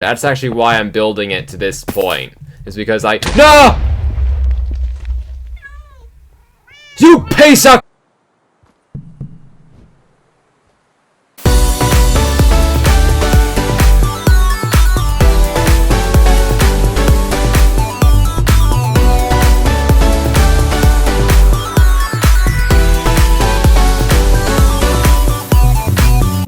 That's actually why I'm building it to this point. Is because No! You piece of...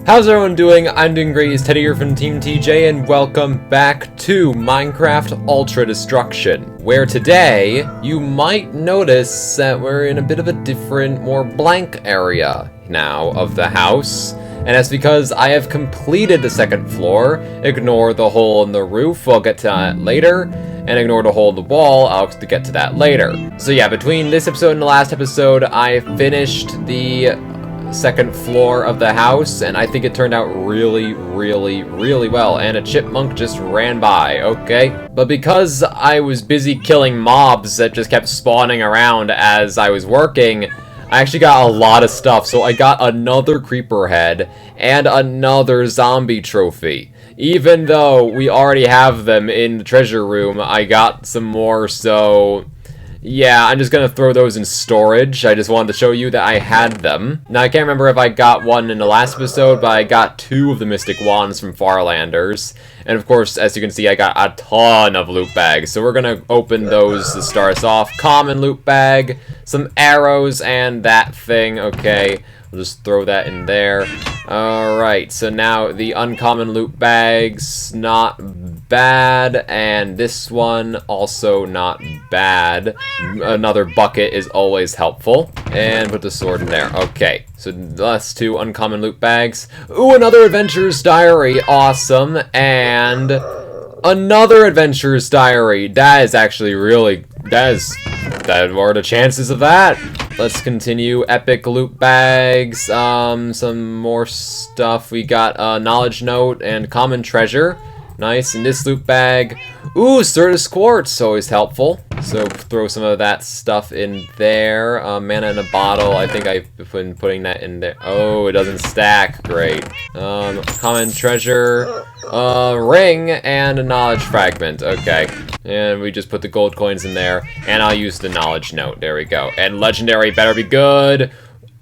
How's everyone doing? I'm doing great, it's Teddy here from Team TJ, and welcome back to Minecraft Ultra Destruction, where today, you might notice that we're in a bit of a different, more blank area now of the house, and that's because I have completed the second floor. Ignore the hole in the roof, I'll get to that later, and ignore the hole in the wall, I'll get to that later. So yeah, between this episode and the last episode, I finished the second floor of the house, and I think it turned out really well, and a chipmunk just ran by, okay? But because I was busy killing mobs that just kept spawning around as I was working, I actually got a lot of stuff. So I got another creeper head and another zombie trophy. Even though we already have them in the treasure room, I got some more, so yeah, I'm just gonna throw those in storage. I just wanted to show you that I had them. Now, I can't remember if I got one in the last episode, but I got 2 of the Mystic Wands from Farlanders. And of course, as you can see, I got a ton of loot bags. So we're gonna open those to start us off. Common loot bag, some arrows, and that thing. Okay, we'll just throw that in there. Alright, so now the uncommon loot bags, not bad, and this one also not bad. Another bucket is always helpful, and put the sword in there. Okay, so that's 2 uncommon loot bags. Ooh, another adventurer's diary, awesome, and another adventurer's diary. That is actually really, what are the chances of that? Let's continue. Epic loot bags, some more stuff. We got a knowledge note and common treasure. Nice. In this loot bag, ooh, Certus quartz, always helpful. So throw some of that stuff in there. Mana in a bottle, I think I've been putting that in there. Oh, it doesn't stack, great. Common treasure, ring, and a knowledge fragment, okay. And we just put the gold coins in there, and I'll use the knowledge note, there we go. And legendary better be good.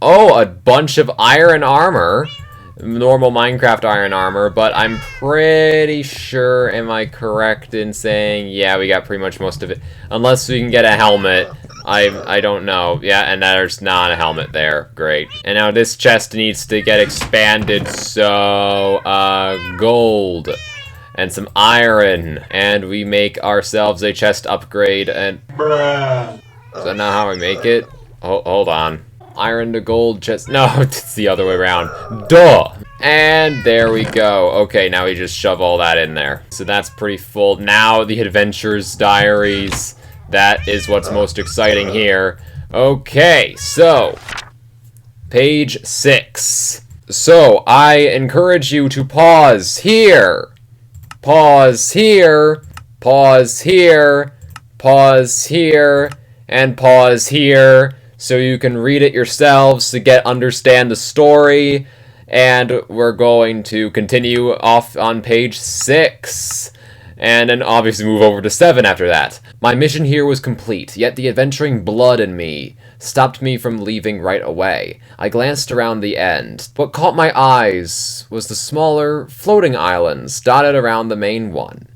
Oh, a bunch of iron armor. Normal Minecraft iron armor, but I'm pretty sure, am I correct in saying, yeah, we got pretty much most of it. Unless we can get a helmet. I don't know. Yeah, and there's not a helmet there. Great. And now this chest needs to get expanded, so, gold. And some iron. And we make ourselves a chest upgrade, and bruh. Is that not how I make it? Oh, hold on. Iron to gold chest. No, it's the other way around. Duh! And there we go. Okay, now we just shove all that in there. So that's pretty full. Now the adventurer's diaries. That is what's most exciting here. Okay, so page 6. So I encourage you to pause here. Pause here. Pause here. Pause here. And pause here. So you can read it yourselves to understand the story. And we're going to continue off on page 6. And then obviously move over to 7 after that. My mission here was complete, yet the adventuring blood in me stopped me from leaving right away. I glanced around the end. What caught my eyes was the smaller, floating islands dotted around the main one.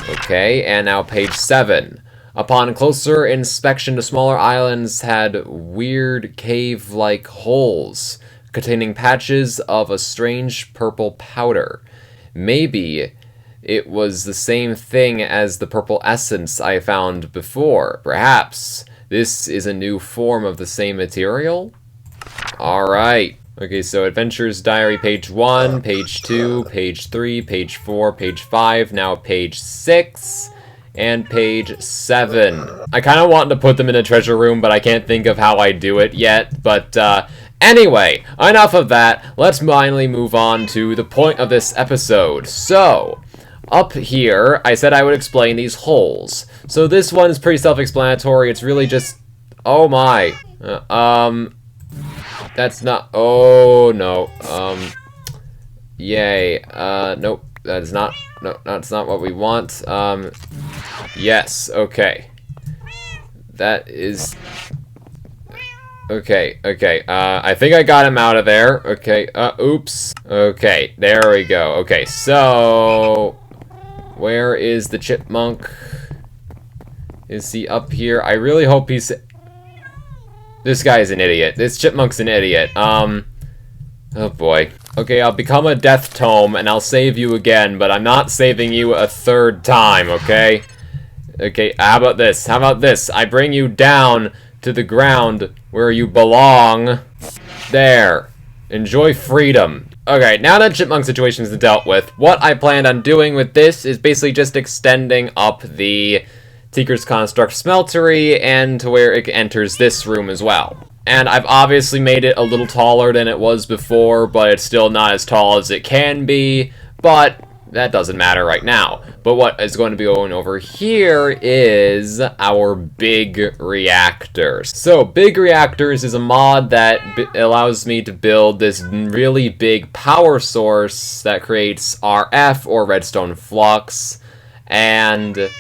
Okay, and now page 7. Upon closer inspection, the smaller islands had weird cave-like holes containing patches of a strange purple powder. Maybe it was the same thing as the purple essence I found before. Perhaps this is a new form of the same material? Alright. Okay, so Adventurer's Diary, page 1, page 2, page 3, page 4, page 5, now page 6. And page 7. I kind of want to put them in a treasure room, but I can't think of how I do it yet. But anyway, enough of that. Let's finally move on to the point of this episode. So, up here, I said I would explain these holes. So this one is pretty self-explanatory. It's really just... Oh my. That's not... Oh, no. Yay. Nope. that is not, no, that's not what we want. Yes, okay. That is... Okay, I think I got him out of there. Okay, oops. Okay, there we go. Okay, so... Where is the chipmunk? Is he up here? I really hope he's... This guy's an idiot. This chipmunk's an idiot. Oh boy. Okay, I'll become a death tome and I'll save you again, but I'm not saving you a third time, okay? Okay, how about this? How about this? I bring you down to the ground where you belong. There. Enjoy freedom. Okay, now that chipmunk situation is dealt with, what I planned on doing with this is basically just extending up the Tinker's Construct Smeltery and to where it enters this room as well. And I've obviously made it a little taller than it was before, but it's still not as tall as it can be, but that doesn't matter right now. But what is going to be going over here is our Big Reactors. So, Big Reactors is a mod that allows me to build this really big power source that creates RF, or redstone flux, and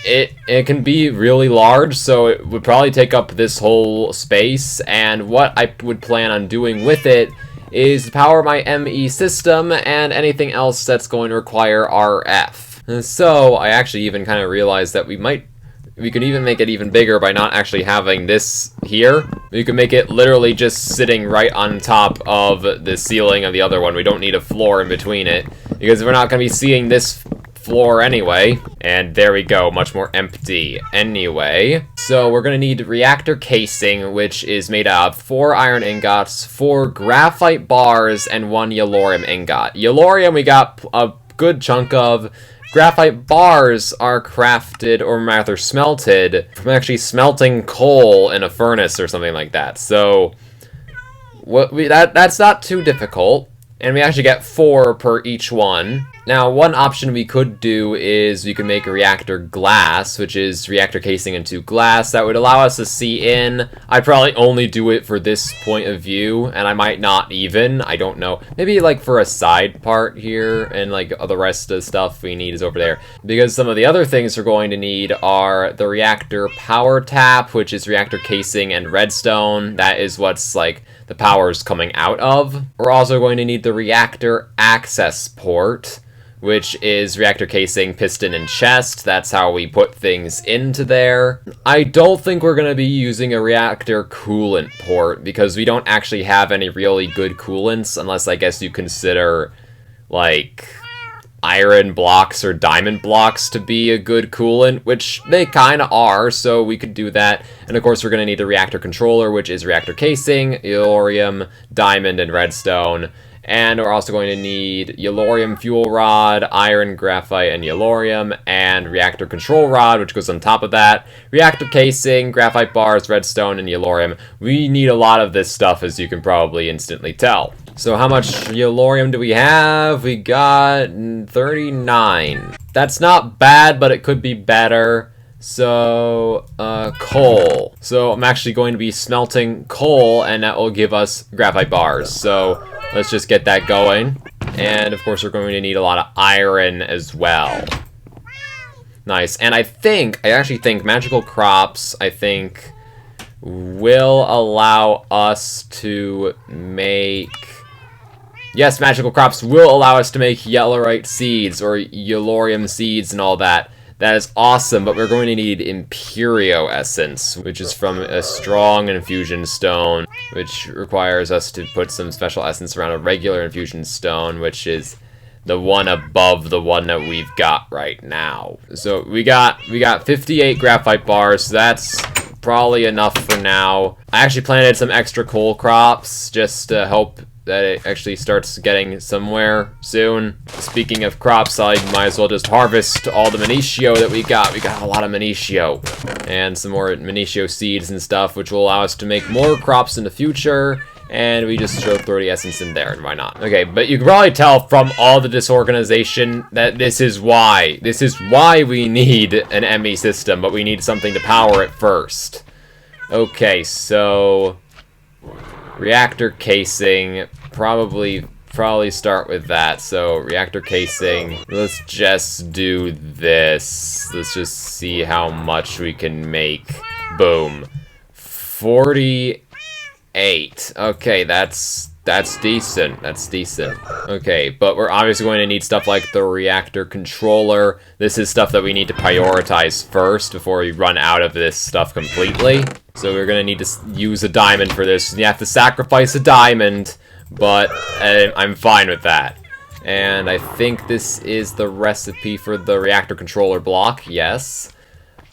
it can be really large, so it would probably take up this whole space, and what I would plan on doing with it is to power my ME system and anything else that's going to require RF. And so I actually even kind of realized that we could even make it even bigger by not actually having this here. We could make it literally just sitting right on top of the ceiling of the other one. We don't need a floor in between it, because we're not going to be seeing this floor anyway. And there we go, much more empty. Anyway, so we're gonna need reactor casing, which is made out of 4 iron ingots, 4 graphite bars, and 1 yellorium ingot. Yellorium we got a good chunk of. Graphite bars are crafted, or rather smelted, from actually smelting coal in a furnace or something like that. So that's not too difficult. And we actually get 4 per each one. Now, one option we could do is we could make a reactor glass, which is reactor casing into glass. That would allow us to see in. I'd probably only do it for this point of view, and I might not even. I don't know. Maybe like for a side part here, and like the rest of the stuff we need is over there. Because some of the other things we're going to need are the reactor power tap, which is reactor casing and redstone. That is what's like the power's coming out of. We're also going to need the reactor access port, which is reactor casing, piston, and chest. That's how we put things into there. I don't think we're going to be using a reactor coolant port, because we don't actually have any really good coolants, unless I guess you consider, like, iron blocks or diamond blocks to be a good coolant, which they kind of are, so we could do that. And of course we're going to need the reactor controller, which is reactor casing, yellorium, diamond, and redstone. And we're also going to need yellorium fuel rod, iron, graphite, and yellorium, and reactor control rod, which goes on top of that. Reactor casing, graphite bars, redstone, and yellorium. We need a lot of this stuff, as you can probably instantly tell. So how much yellorium do we have? We got 39. That's not bad, but it could be better. So, coal. So I'm actually going to be smelting coal, and that will give us graphite bars. So let's just get that going. And of course we're going to need a lot of iron as well. Nice. And I actually think magical crops, will allow us to make... Yes, magical crops will allow us to make yellorite seeds, or yellorium seeds and all that. That is awesome, but we're going to need Imperio Essence, which is from a strong infusion stone, which requires us to put some special essence around a regular infusion stone, which is the one above the one that we've got right now. So we got 58 graphite bars, so that's probably enough for now. I actually planted some extra coal crops just to hope that it actually starts getting somewhere soon. Speaking of crops, I might as well just harvest all the Minitio that we got. We got a lot of Minitio. And some more Minitio seeds and stuff, which will allow us to make more crops in the future. And we just throw 30 essence in there, and why not? Okay, but you can probably tell from all the disorganization that this is why. This is why we need an ME system, but we need something to power it first. Okay, so... reactor casing, probably probably start with that. So reactor casing, let's just do this. Let's just see how much we can make. Boom. 48. Okay, that's decent. That's decent. Okay, but we're obviously going to need stuff like the reactor controller. This is stuff that we need to prioritize first before we run out of this stuff completely. So we're going to need to use a diamond for this. You have to sacrifice a diamond, but I'm fine with that. And I think this is the recipe for the reactor controller block. Yes.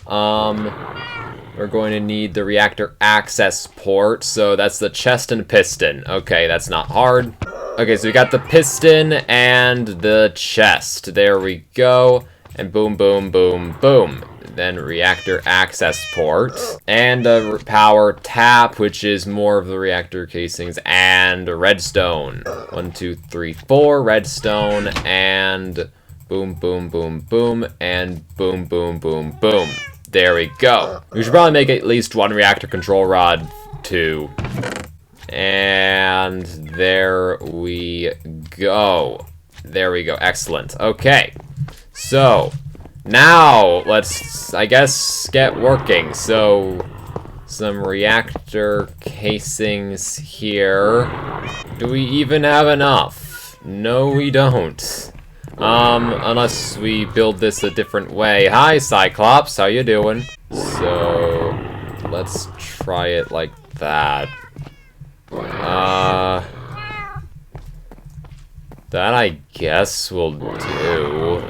We're going to need the reactor access port, so that's the chest and piston. Okay, that's not hard. Okay, so we got the piston and the chest. There we go. And boom, boom, boom, boom. Then reactor access port. And a power tap, which is more of the reactor casings. And redstone. 1, 2, 3, 4. Redstone. And boom, boom, boom, boom. And boom, boom, boom, boom. There we go. We should probably make at least one reactor control rod, too. And there we go. There we go. Excellent. Okay. So, now let's, I guess, get working. So, some reactor casings here. Do we even have enough? No, we don't. Unless we build this a different way. Hi, Cyclops, how you doing? So, let's try it like that. That I guess will do.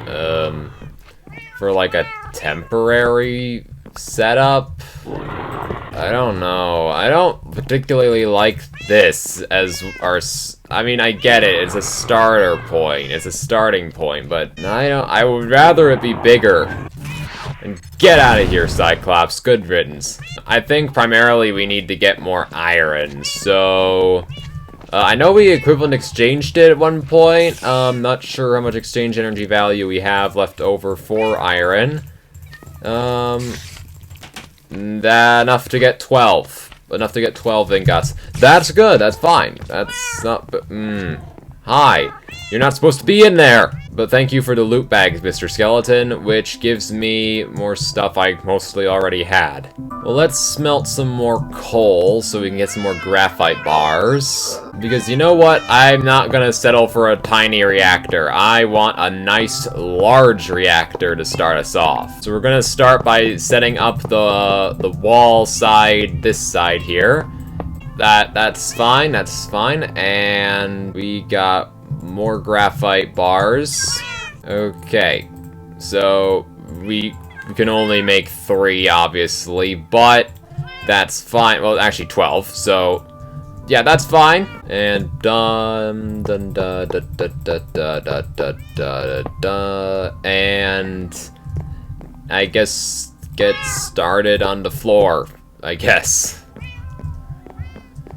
For like a temporary setup? I don't know. I don't particularly like this as our... I mean, I get it. It's a starter point. It's a starting point, but I would rather it be bigger. And get out of here, Cyclops. Good riddance. I think primarily we need to get more iron, so... I know we equivalent exchanged it at one point. Not sure how much exchange energy value we have left over for iron. Enough to get 12. Enough to get 12 ingots. That's good, that's fine. That's not... Hi. You're not supposed to be in there! But thank you for the loot bags, Mr. Skeleton, which gives me more stuff I mostly already had. Well, let's smelt some more coal so we can get some more graphite bars. Because you know what? I'm not gonna settle for a tiny reactor. I want a nice, large reactor to start us off. So we're gonna start by setting up the wall side, this side here. That's fine, and we got more graphite bars. Okay, so we can only make 3, obviously, but that's fine. Well, actually 12, so yeah, that's fine. And and I guess get started on the floor, I guess.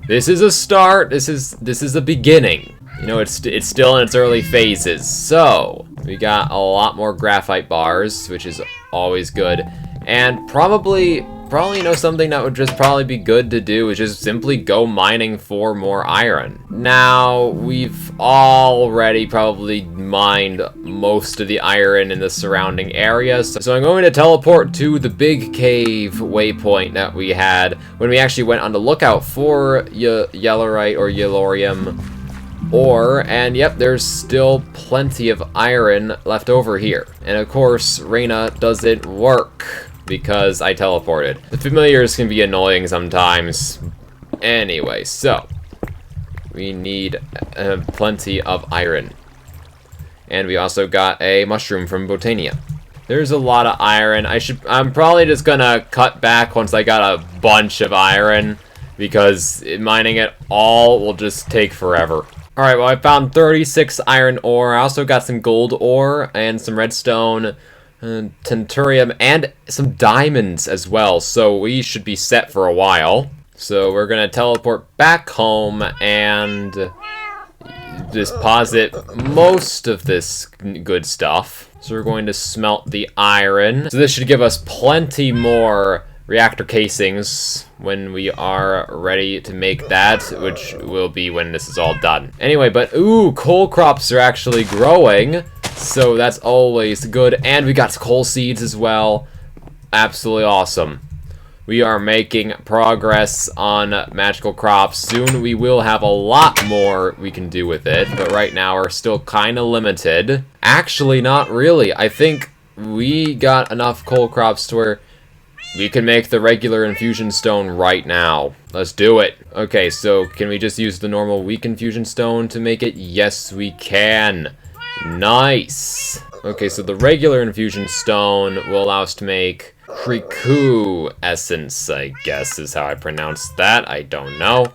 This is a start. This is the beginning. You know, it's still in its early phases. So we got a lot more graphite bars, which is always good. And probably you know something that would just probably be good to do is just simply go mining for more iron. Now we've already probably mined most of the iron in the surrounding areas. So I'm going to teleport to the big cave waypoint that we had when we actually went on the lookout for yellorite or yellorium ore, and yep, there's still plenty of iron left over here. And of course, Reyna doesn't work because I teleported. The familiars can be annoying sometimes. Anyway, so we need plenty of iron. And we also got a mushroom from Botania. There's a lot of iron. I'm probably just gonna cut back once I got a bunch of iron, because mining it all will just take forever. Alright, well I found 36 iron ore. I also got some gold ore and some redstone, tenturium, and some diamonds as well. So we should be set for a while. So we're gonna teleport back home and deposit most of this good stuff. So we're going to smelt the iron. So this should give us plenty more reactor casings when we are ready to make that, which will be when this is all done. Anyway, but ooh, coal crops are actually growing, so that's always good. And we got coal seeds as well. Absolutely awesome. We are making progress on magical crops. Soon we will have a lot more we can do with it, but right now we're still kind of limited. Actually, not really. I think we got enough coal crops to where we can make the regular infusion stone right now. Let's do it. Okay, so can we just use the normal weak infusion stone to make it? Yes, we can. Nice. Okay, so the regular infusion stone will allow us to make Kriku essence, I guess is how I pronounce that. I don't know.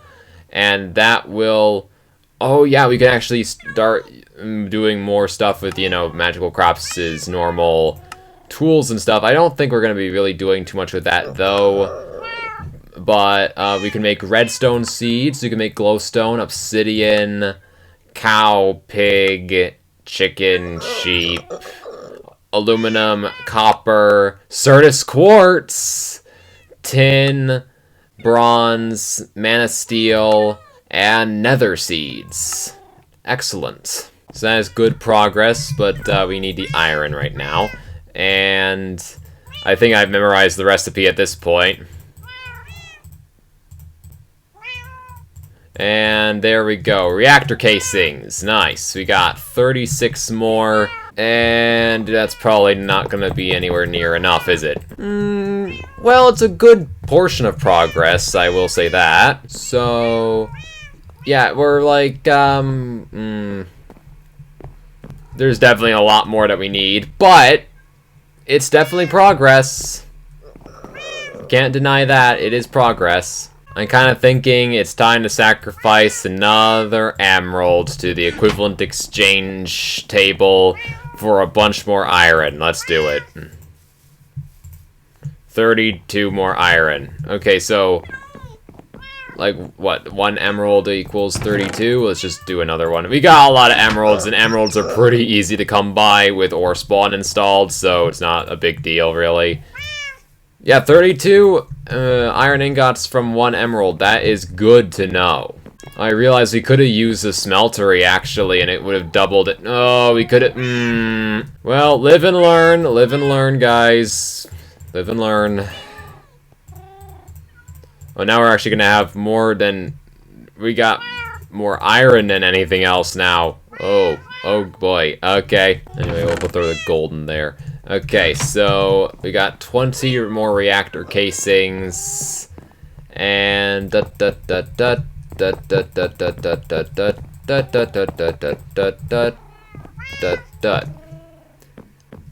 And that will... Oh yeah, we can actually start doing more stuff with, you know, magical crops' normal tools and stuff. I don't think we're going to be really doing too much with that, though. But we can make redstone seeds. We can make glowstone, obsidian, cow, pig, chicken, sheep, aluminum, copper, Certus quartz, tin, bronze, mana steel, and nether seeds. Excellent. So that is good progress, but we need the iron right now. And I think I've memorized the recipe at this point. And there we go. Reactor casings. Nice. We got 36 more. And that's probably not going to be anywhere near enough, is it? Well, it's a good portion of progress, I will say that. So, yeah, we're like, there's definitely a lot more that we need, but it's definitely progress. Can't deny that. It is progress. I'm kind of thinking it's time to sacrifice another emerald to the equivalent exchange table for a bunch more iron. Let's do it. 32 more iron. Okay, so, like, what? 1 emerald equals 32? Let's just do another one. We got a lot of emeralds, and emeralds are pretty easy to come by with ore spawn installed, so it's not a big deal, really. Yeah, 32 iron ingots from 1 emerald. That is good to know. I realized we could have used the smeltery, actually, and it would have doubled it. Oh, we could have... Well, live and learn, guys. Live and learn. Oh, now we're actually going to have more than... We got more iron than anything else now. Oh boy. Okay. Anyway, we'll throw the gold in there. Okay, so we got 20 or more reactor casings. And...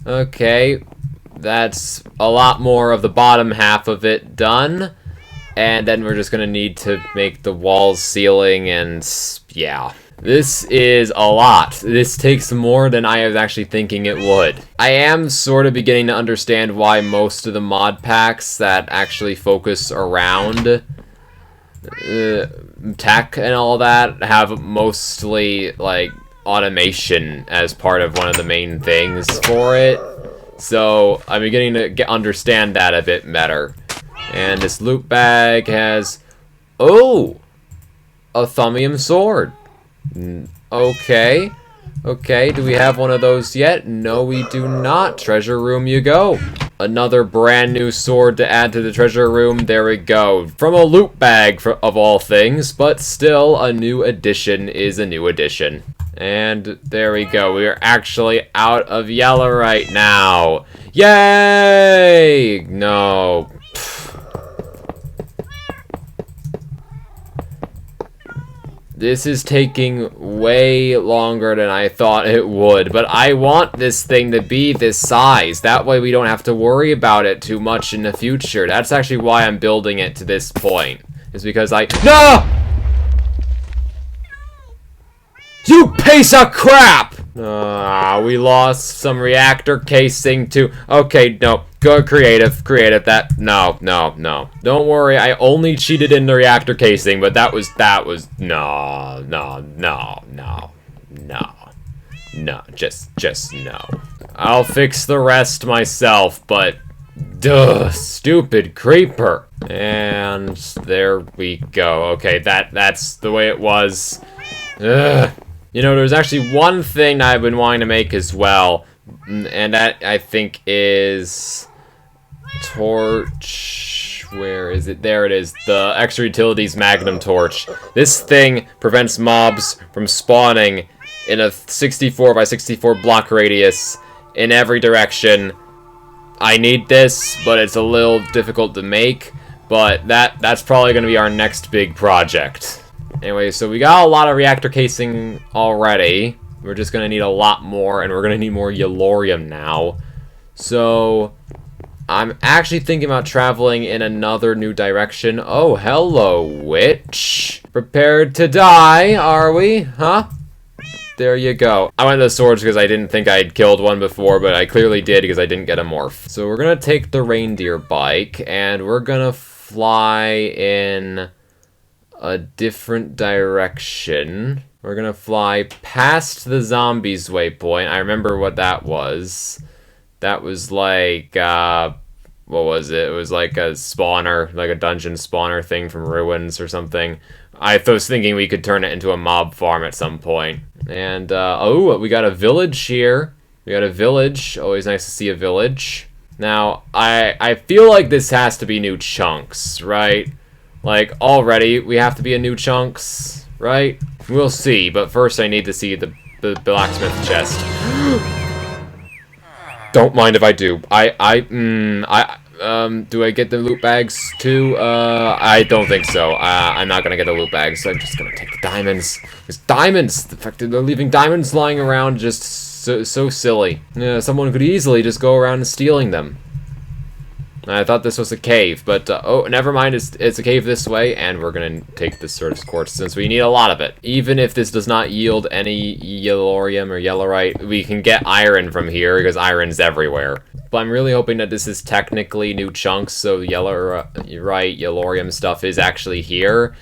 Okay, that's a lot more of the bottom half of it done. And then we're just gonna need to make the walls, ceiling, and yeah. This is a lot. This takes more than I was actually thinking it would. I am sort of beginning to understand why most of the mod packs that actually focus around tech and all that have mostly, like, automation as part of one of the main things for it. So I'm beginning to understand that a bit better. And this loot bag has... Oh! A thumium sword. Okay. Okay, do we have one of those yet? No, we do not. Treasure room you go. Another brand new sword to add to the treasure room. There we go. From a loot bag, of all things, but still, a new addition is a new addition. And there we go. We are actually out of yellow right now. Yay! No. This is taking way longer than I thought it would, but I want this thing to be this size. That way we don't have to worry about it too much in the future. That's actually why I'm building it to this point. Is because No! You piece of crap! We lost some reactor casing too. Okay, no. Go creative, no. Don't worry, I only cheated in the reactor casing, but that was, no, just no. I'll fix the rest myself, but Duh, stupid creeper. And there we go. Okay, that's the way it was. Ugh. You know, there's actually one thing I've been wanting to make as well, and that I think is torch. Where is it? There it is. The Extrautilities Magnum Torch. This thing prevents mobs from spawning in a 64 by 64 block radius in every direction. I need this, but it's a little difficult to make. But that's probably going to be our next big project. Anyway, so we got a lot of reactor casing already. We're just going to need a lot more, and we're going to need more yellorium now. So I'm actually thinking about traveling in another new direction. Oh, hello, witch. Prepared to die, are we? Huh? There you go. I went to the swords because I didn't think I'd killed one before, but I clearly did because I didn't get a morph. So we're going to take the reindeer bike, and we're going to fly in a different direction. We're going to fly past the zombies waypoint. I remember what that was. That was like, what was it? It was like a spawner, like a dungeon spawner thing from Ruins or something. I was thinking we could turn it into a mob farm at some point. And, oh, we got a village here. We got a village. Always nice to see a village. Now, I feel like this has to be new chunks, right? Like, already, we have to be a new chunks, right? We'll see, but first I need to see the blacksmith chest. Don't mind if I do. Do I get the loot bags too? I don't think so. I'm not gonna get the loot bags. So I'm just gonna take the diamonds. It's diamonds! The fact that they're leaving diamonds lying around just so silly. Yeah, someone could easily just go around and stealing them. I thought this was a cave, but oh, never mind. It's a cave this way, and we're gonna take this sort of quartz since we need a lot of it. Even if this does not yield any yellorium or yellorite, we can get iron from here because iron's everywhere. But I'm really hoping that this is technically new chunks, so yellorite, yellorium stuff is actually here.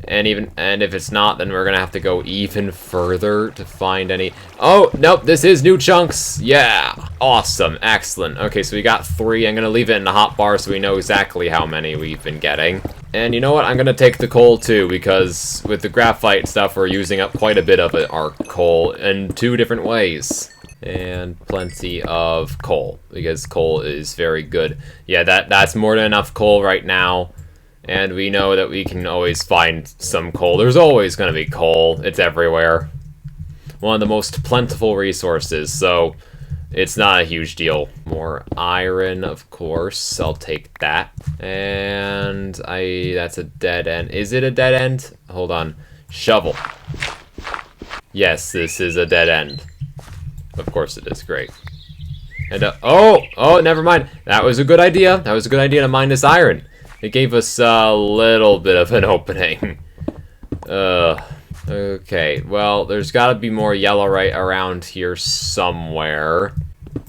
And if it's not, then we're gonna have to go even further to find any. Oh, nope, this is new chunks. Yeah, awesome, excellent. Okay, so we got 3. I'm gonna leave it in the hotbar so we know exactly how many we've been getting. And you know what? I'm gonna take the coal too, because with the graphite stuff, we're using up quite a bit of our coal in 2 different ways. And plenty of coal, because coal is very good. Yeah, that's more than enough coal right now. And we know that we can always find some coal. There's always going to be coal. It's everywhere. One of the most plentiful resources, so it's not a huge deal. More iron, of course. I'll take that. And that's a dead end. Is it a dead end? Hold on. Shovel. Yes, this is a dead end. Of course it is. Great. And, oh, never mind. That was a good idea. That was a good idea to mine this iron. It gave us a little bit of an opening. Okay, well, there's got to be more yellorite around here somewhere.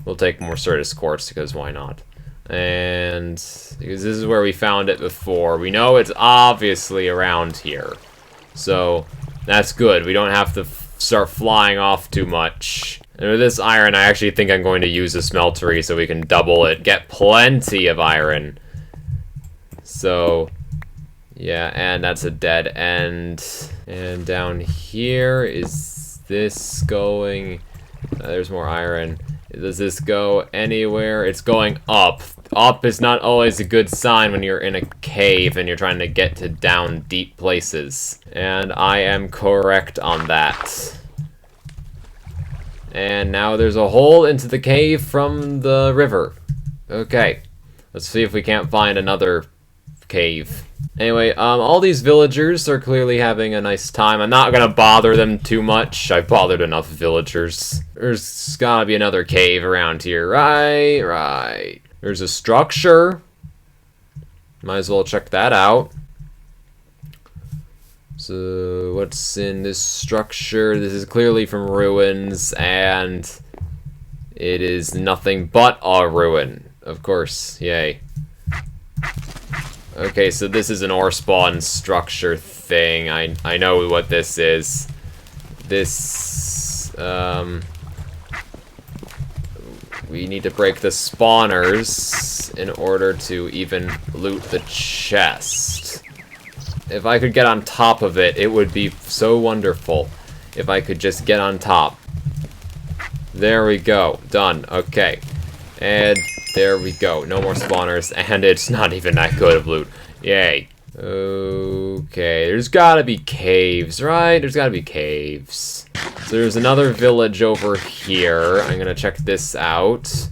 We'll take more Certus quartz, because why not? And because this is where we found it before. We know it's obviously around here. So, that's good. We don't have to start flying off too much. And with this iron, I actually think I'm going to use a smeltery so we can double it. Get plenty of iron. So, yeah, and that's a dead end. And down here, is this going... there's more iron. Does this go anywhere? It's going up. Up is not always a good sign when you're in a cave and you're trying to get to down deep places. And I am correct on that. And now there's a hole into the cave from the river. Okay, let's see if we can't find another cave. Anyway, all these villagers are clearly having a nice time. I'm not gonna bother them too much. I've bothered enough villagers. There's gotta be another cave around here. Right. There's a structure. Might as well check that out. So, what's in this structure? This is clearly from Ruins, and it is nothing but a ruin. Of course, yay. Okay, so this is an ore spawn structure thing. I know what this is. This, we need to break the spawners in order to even loot the chest. If I could get on top of it, it would be so wonderful. If I could just get on top. There we go. Done. Okay. And there we go. No more spawners, and it's not even that good of loot. Yay. Okay, there's gotta be caves, right? There's gotta be caves. So there's another village over here. I'm gonna check this out.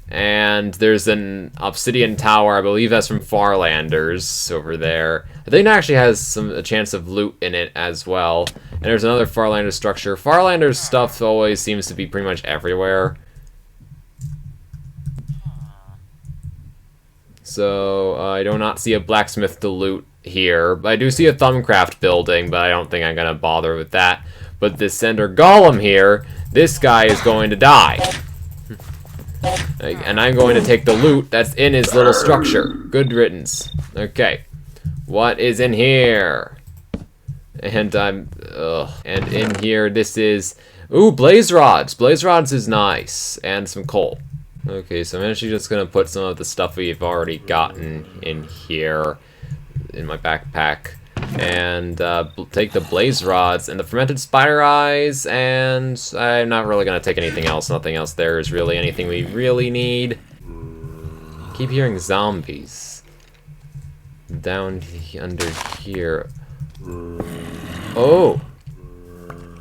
And there's an obsidian tower. I believe that's from Farlanders over there. I think it actually has a chance of loot in it as well. And there's another Farlander structure. Farlanders stuff always seems to be pretty much everywhere. So I do not see a blacksmith to loot here. I do see a Thumbcraft building, but I don't think I'm gonna bother with that. But this Ender Golem here, this guy is going to die. And I'm going to take the loot that's in his little structure. Good riddance. Okay. What is in here? And and in here, this is... Ooh, blaze rods. Blaze rods is nice. And some coal. Okay, so I'm actually just going to put some of the stuff we've already gotten in here. In my backpack. And take the blaze rods and the fermented spider eyes, and I'm not really gonna take anything else. Nothing else there is really anything we really need. Keep hearing zombies down under here. Oh,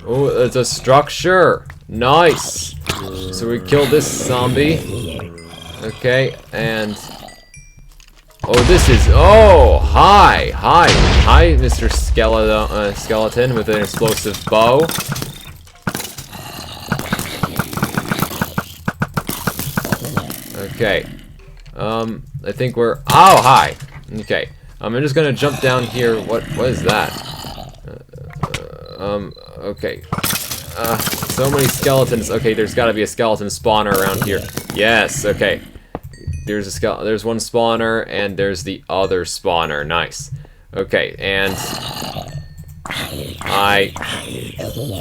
it's a structure. Nice. So we killed this zombie. Okay, and. Oh, this is... Oh, hi, Mr. Skeleton with an explosive bow. Okay. I think we're... Oh, hi. Okay. I'm just gonna jump down here. What is that? Okay. So many skeletons. Okay, there's gotta be a skeleton spawner around here. Yes, okay. There's one spawner, and there's the other spawner. Nice. Okay, and...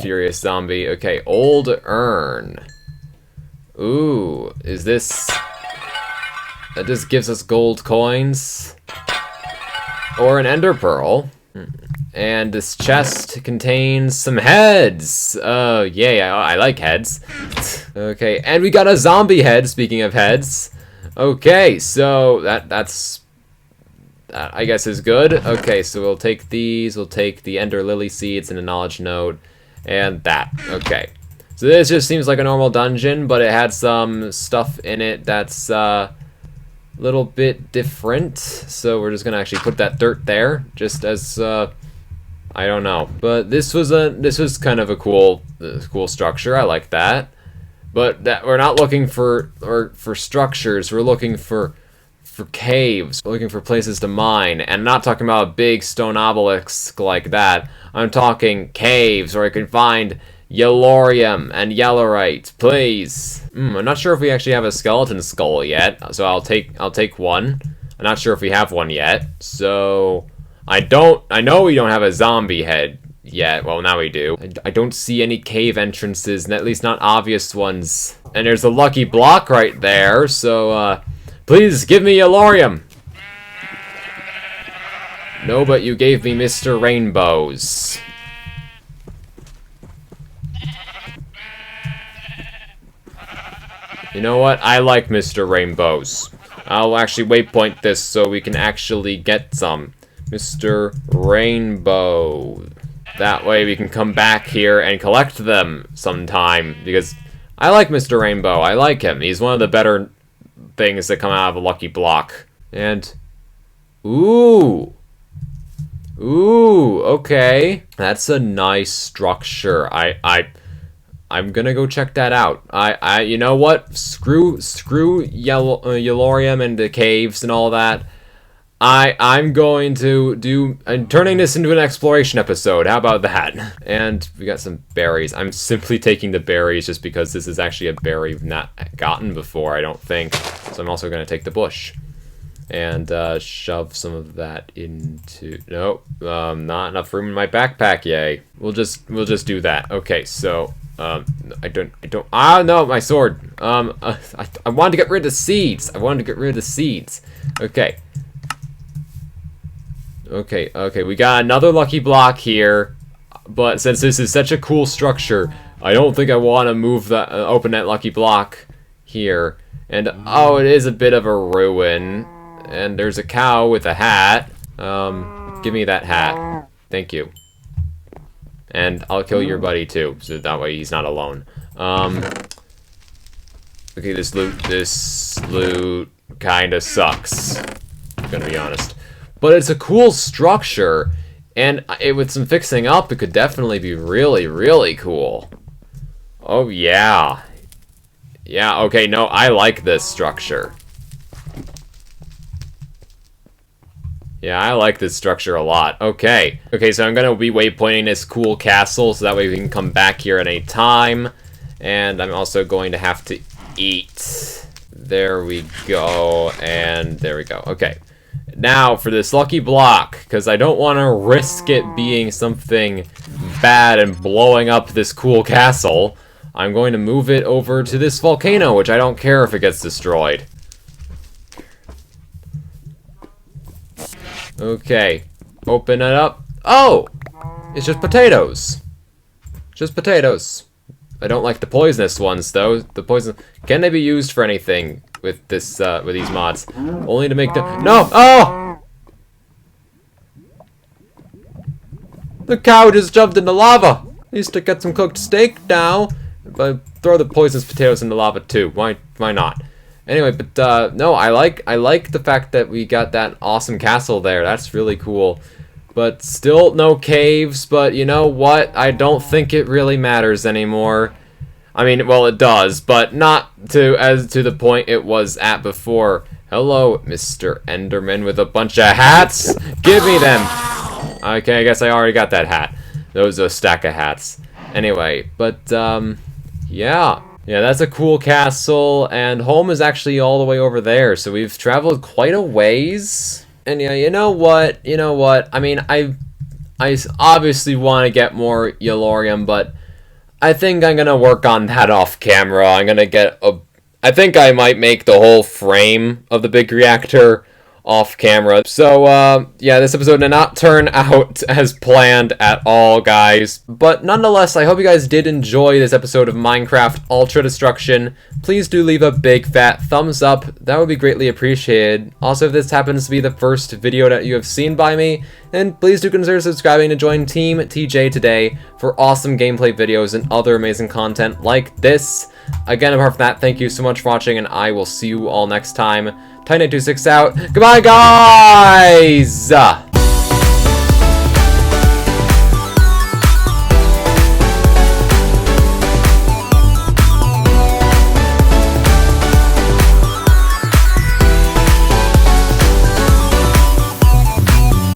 Furious zombie. Okay, old urn. Ooh, is this... That just gives us gold coins? Or an ender pearl. And this chest contains some heads. Oh, yay, I like heads. Okay, and we got a zombie head, speaking of heads. Okay, so that I guess is good. Okay, so we'll take these, we'll take the Ender Lily Seeds and a Knowledge Node, and that. Okay. So this just seems like a normal dungeon, but it had some stuff in it that's a little bit different. So we're just gonna actually put that dirt there, just as I don't know. But this was kind of a cool structure. I like that. But that we're not looking for structures. We're looking for caves. We're looking for places to mine, and I'm not talking about a big stone obelisk like that. I'm talking caves where I can find yellorium and yellorite, please. I'm not sure if we actually have a skeleton skull yet, so I'll take one. I'm not sure if we have one yet, so I know we don't have a zombie head yet. Well, now we do. I don't see any cave entrances, at least not obvious ones. And there's a lucky block right there, so please give me yellorium. No, but you gave me Mr. Rainbows. You know what? I like Mr. Rainbows. I'll actually waypoint this so we can actually get some. Mr. Rainbow. That way we can come back here and collect them sometime, because I like Mr. Rainbow. I like him. He's one of the better things that come out of a lucky block. And ooh, okay. That's a nice structure. I'm gonna go check that out. You know what? Screw yellorium and the caves and all that. I'm going to I'm turning this into an exploration episode. How about that? And we got some berries. I'm simply taking the berries just because this is actually a berry we've not gotten before, I don't think. So I'm also going to take the bush and shove some of that into... Nope, not enough room in my backpack, yay. We'll just do that. Okay, so I don't, ah, no, my sword. I wanted to get rid of the seeds. Okay. Okay, we got another lucky block here, but since this is such a cool structure, I don't think I want to move that, open that lucky block here. And, oh, it is a bit of a ruin. And there's a cow with a hat. Give me that hat. Thank you. And I'll kill your buddy too, so that way he's not alone. Okay, this loot kinda sucks. I'm gonna be honest. But it's a cool structure, and with some fixing up, it could definitely be really, really cool. Oh yeah. Yeah, okay, no, I like this structure. Yeah, I like this structure a lot. Okay. Okay, so I'm gonna be waypointing this cool castle, so that way we can come back here at any time. And I'm also going to have to eat. There we go, and there we go. Okay. Now, for this lucky block, because I don't want to risk it being something bad and blowing up this cool castle, I'm going to move it over to this volcano, which I don't care if it gets destroyed. Okay, open it up. Oh! It's just potatoes. Just potatoes. I don't like the poisonous ones, though. The poison... Can they be used for anything with this, with these mods? Only to make them... No! Oh! The cow just jumped into lava! I used to get some cooked steak now. But throw the poisonous potatoes in the lava, too. Why not? Anyway, but, no, I like the fact that we got that awesome castle there. That's really cool. But still no caves, but you know what? I don't think it really matters anymore. I mean, well, it does, but not to the point it was at before. Hello, Mr. Enderman with a bunch of hats. Give me them. Okay, I guess I already got that hat. That was a stack of hats. Anyway, but, yeah. Yeah, that's a cool castle, and home is actually all the way over there, so we've traveled quite a ways. And yeah, you know what? I mean, I obviously want to get more yellorium, but I think I'm gonna work on that off camera. I'm gonna get I think I might make the whole frame of the Big Reactor off camera. So, yeah, this episode did not turn out as planned at all, guys. But nonetheless, I hope you guys did enjoy this episode of Minecraft Ultra Destruction. Please do leave a big fat thumbs up. That would be greatly appreciated. Also, if this happens to be the first video that you have seen by me, then please do consider subscribing to join Team TJ today for awesome gameplay videos and other amazing content like this. Again, apart from that, thank you so much for watching, and I will see you all next time. Titan826 out. Goodbye, guys!